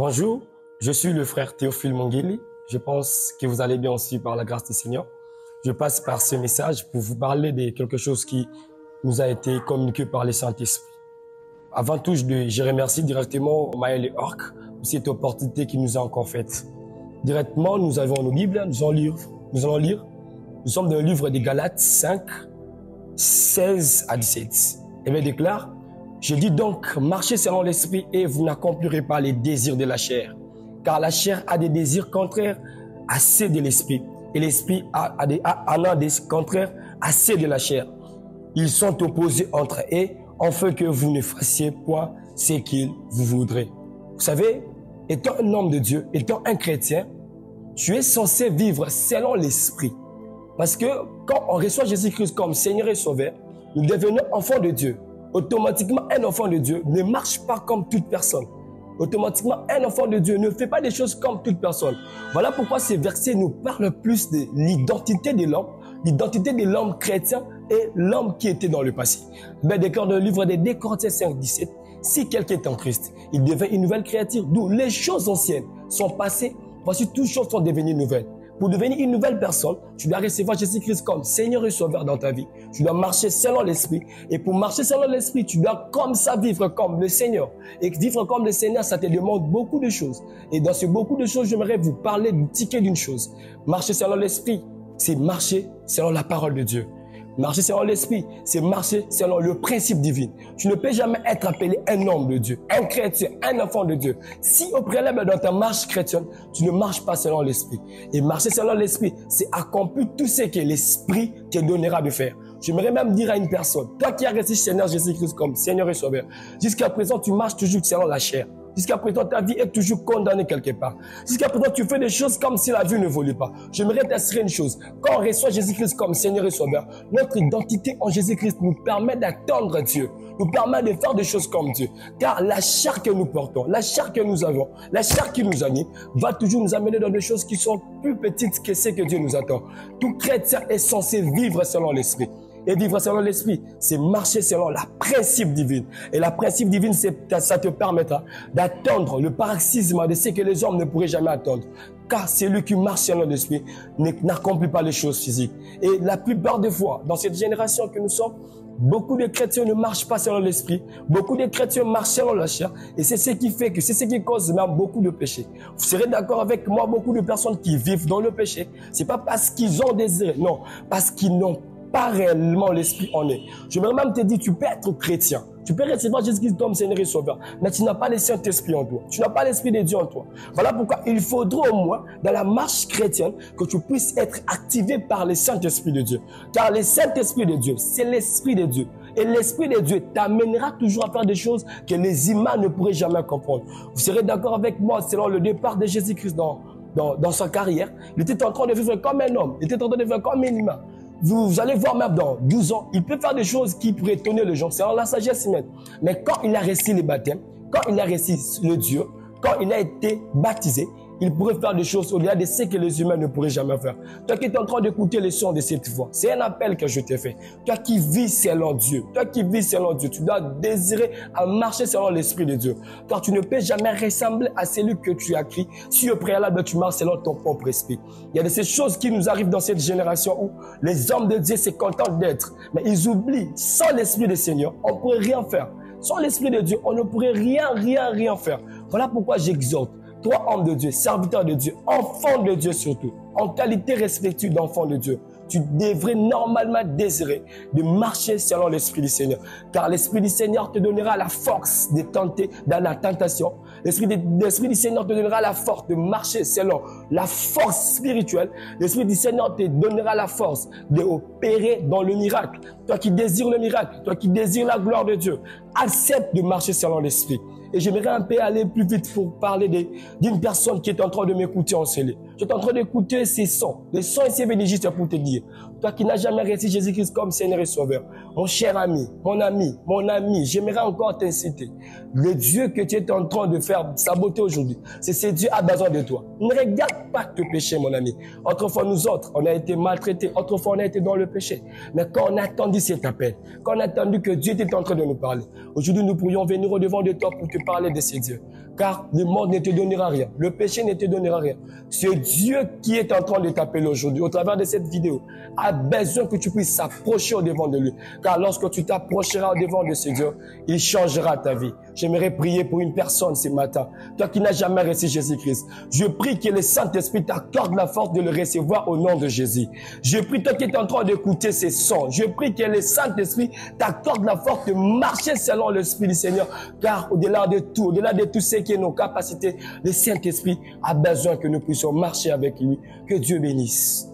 Bonjour, je suis le frère Théophile Mongeli. Je pense que vous allez bien aussi par la grâce du Seigneur. Je passe par ce message pour vous parler de quelque chose qui nous a été communiqué par le Saint-Esprit. Avant tout, je remercie directement Maël et Orc pour cette opportunité qu'il nous a encore faite. Directement, nous avons nos Bibles, nous allons lire. Nous sommes dans le livre des Galates 5, 16 à 17. Et bien déclare, je dis donc, marchez selon l'esprit et vous n'accomplirez pas les désirs de la chair. Car la chair a des désirs contraires à ceux de l'esprit. Et l'esprit a des contraires à ceux de la chair. Ils sont opposés entre eux, afin que vous ne fassiez point ce qu'ils vous voudraient. Vous savez, étant un homme de Dieu, étant un chrétien, tu es censé vivre selon l'esprit. Parce que quand on reçoit Jésus-Christ comme Seigneur et Sauveur, nous devenons enfants de Dieu. Automatiquement, un enfant de Dieu ne marche pas comme toute personne. Automatiquement, un enfant de Dieu ne fait pas des choses comme toute personne. Voilà pourquoi ces versets nous parlent plus de l'identité de l'homme chrétien et l'homme qui était dans le passé. Mais dans le livre des 2 Corinthiens 5, 17, si quelqu'un est en Christ, il devient une nouvelle créature, d'où les choses anciennes sont passées, voici toutes choses sont devenues nouvelles. Pour devenir une nouvelle personne, tu dois recevoir Jésus-Christ comme Seigneur et Sauveur dans ta vie. Tu dois marcher selon l'Esprit. Et pour marcher selon l'Esprit, tu dois comme ça vivre comme le Seigneur. Et vivre comme le Seigneur, ça te demande beaucoup de choses. Et dans ce beaucoup de choses, j'aimerais vous parler du ticket d'une chose. Marcher selon l'Esprit, c'est marcher selon la parole de Dieu. Marcher selon l'esprit, c'est marcher selon le principe divin. Tu ne peux jamais être appelé un homme de Dieu, un chrétien, un enfant de Dieu. Si au préalable dans ta marche chrétienne, tu ne marches pas selon l'esprit. Et marcher selon l'esprit, c'est accomplir tout ce que l'esprit te donnera de faire. J'aimerais même dire à une personne, toi qui as reçu Seigneur Jésus-Christ comme Seigneur et Sauveur, jusqu'à présent tu marches toujours selon la chair. Jusqu'à présent, ta vie est toujours condamnée quelque part. Jusqu'à présent, tu fais des choses comme si la vie ne volait pas. J'aimerais t'assurer une chose. Quand on reçoit Jésus-Christ comme Seigneur et Sauveur, notre identité en Jésus-Christ nous permet d'attendre Dieu, nous permet de faire des choses comme Dieu. Car la chair que nous portons, la chair que nous avons, la chair qui nous anime, va toujours nous amener dans des choses qui sont plus petites que ce que Dieu nous attend. Tout chrétien est censé vivre selon l'esprit. Et vivre selon l'esprit, c'est marcher selon la principe divine. Et la principe divine, ça te permettra d'attendre le paroxysme de ce que les hommes ne pourraient jamais attendre. Car celui qui marche selon l'esprit n'accomplit pas les choses physiques. Et la plupart des fois, dans cette génération que nous sommes, beaucoup de chrétiens ne marchent pas selon l'esprit. Beaucoup de chrétiens marchent selon la chair. Et c'est ce qui fait que c'est ce qui cause même beaucoup de péchés. Vous serez d'accord avec moi, beaucoup de personnes qui vivent dans le péché. C'est pas parce qu'ils ont désiré, non, parce qu'ils n'ont pas réellement l'esprit en eux. Je vais même te dire, tu peux être chrétien. Tu peux recevoir Jésus-Christ comme Seigneur et Sauveur, mais tu n'as pas le Saint-Esprit en toi. Tu n'as pas l'Esprit de Dieu en toi. Voilà pourquoi il faudra au moins, dans la marche chrétienne, que tu puisses être activé par le Saint-Esprit de Dieu. Car le Saint-Esprit de Dieu, c'est l'Esprit de Dieu. Et l'Esprit de Dieu t'amènera toujours à faire des choses que les humains ne pourraient jamais comprendre. Vous serez d'accord avec moi, selon le départ de Jésus-Christ dans sa carrière, il était en train de vivre comme un homme, il était en train de vivre comme un humain. Vous allez voir même dans 12 ans, il peut faire des choses qui pourraient étonner les gens. C'est en la sagesse humaine. Mais quand il a reçu les baptêmes, quand il a reçu le Dieu, quand il a été baptisé, il pourrait faire des choses au-delà de ce que les humains ne pourraient jamais faire. Toi qui es en train d'écouter les sons de cette voix, c'est un appel que je t'ai fait. Toi qui vis selon Dieu, tu dois désirer à marcher selon l'Esprit de Dieu. Car tu ne peux jamais ressembler à celui que tu as créé si au préalable tu marches selon ton propre esprit. Il y a de ces choses qui nous arrivent dans cette génération où les hommes de Dieu se contentent d'être, mais ils oublient, sans l'Esprit du Seigneur, on ne pourrait rien faire. Sans l'Esprit de Dieu, on ne pourrait rien faire. Voilà pourquoi j'exhorte. Toi, homme de Dieu, serviteur de Dieu, enfant de Dieu surtout, en qualité respectueuse d'enfant de Dieu, tu devrais normalement désirer de marcher selon l'Esprit du Seigneur. Car l'Esprit du Seigneur te donnera la force de tenter dans la tentation. L'Esprit du Seigneur te donnera la force de marcher selon la force spirituelle. L'Esprit du Seigneur te donnera la force d'opérer dans le miracle. Toi qui désires le miracle, toi qui désires la gloire de Dieu, accepte de marcher selon l'Esprit. Et j'aimerais un peu aller plus vite pour parler d'une personne qui est en train de m'écouter en scellé. Tu es en train d'écouter ces sons. Les sons ici viennent juste pour te dire, toi qui n'as jamais reçu Jésus-Christ comme Seigneur et Sauveur, mon cher ami, mon ami, j'aimerais encore t'inciter. Le Dieu que tu es en train de faire saboter aujourd'hui, c'est ce Dieu a besoin de toi. Ne regarde pas tes péchés, mon ami. Autrefois, nous autres, on a été maltraités. Autrefois, on a été dans le péché. Mais quand on a attendu cet appel, quand on a attendu que Dieu était en train de nous parler, aujourd'hui, nous pourrions venir au-devant de toi pour te parler de ces dieux. Car le monde ne te donnera rien. Le péché ne te donnera rien. Ce Dieu qui est en train de t'appeler aujourd'hui, au travers de cette vidéo, a besoin que tu puisses s'approcher au-devant de lui. Car lorsque tu t'approcheras au-devant de ce Dieu, il changera ta vie. J'aimerais prier pour une personne ce matin. Toi qui n'as jamais reçu Jésus-Christ. Je prie que le Saint-Esprit t'accorde la force de le recevoir au nom de Jésus. Je prie, toi qui es en train d'écouter ces sons. Je prie que le Saint-Esprit t'accorde la force de marcher selon l'Esprit du Seigneur. Car au-delà de tout ce qui est nos capacités, le Saint-Esprit a besoin que nous puissions marcher avec lui. Que Dieu bénisse.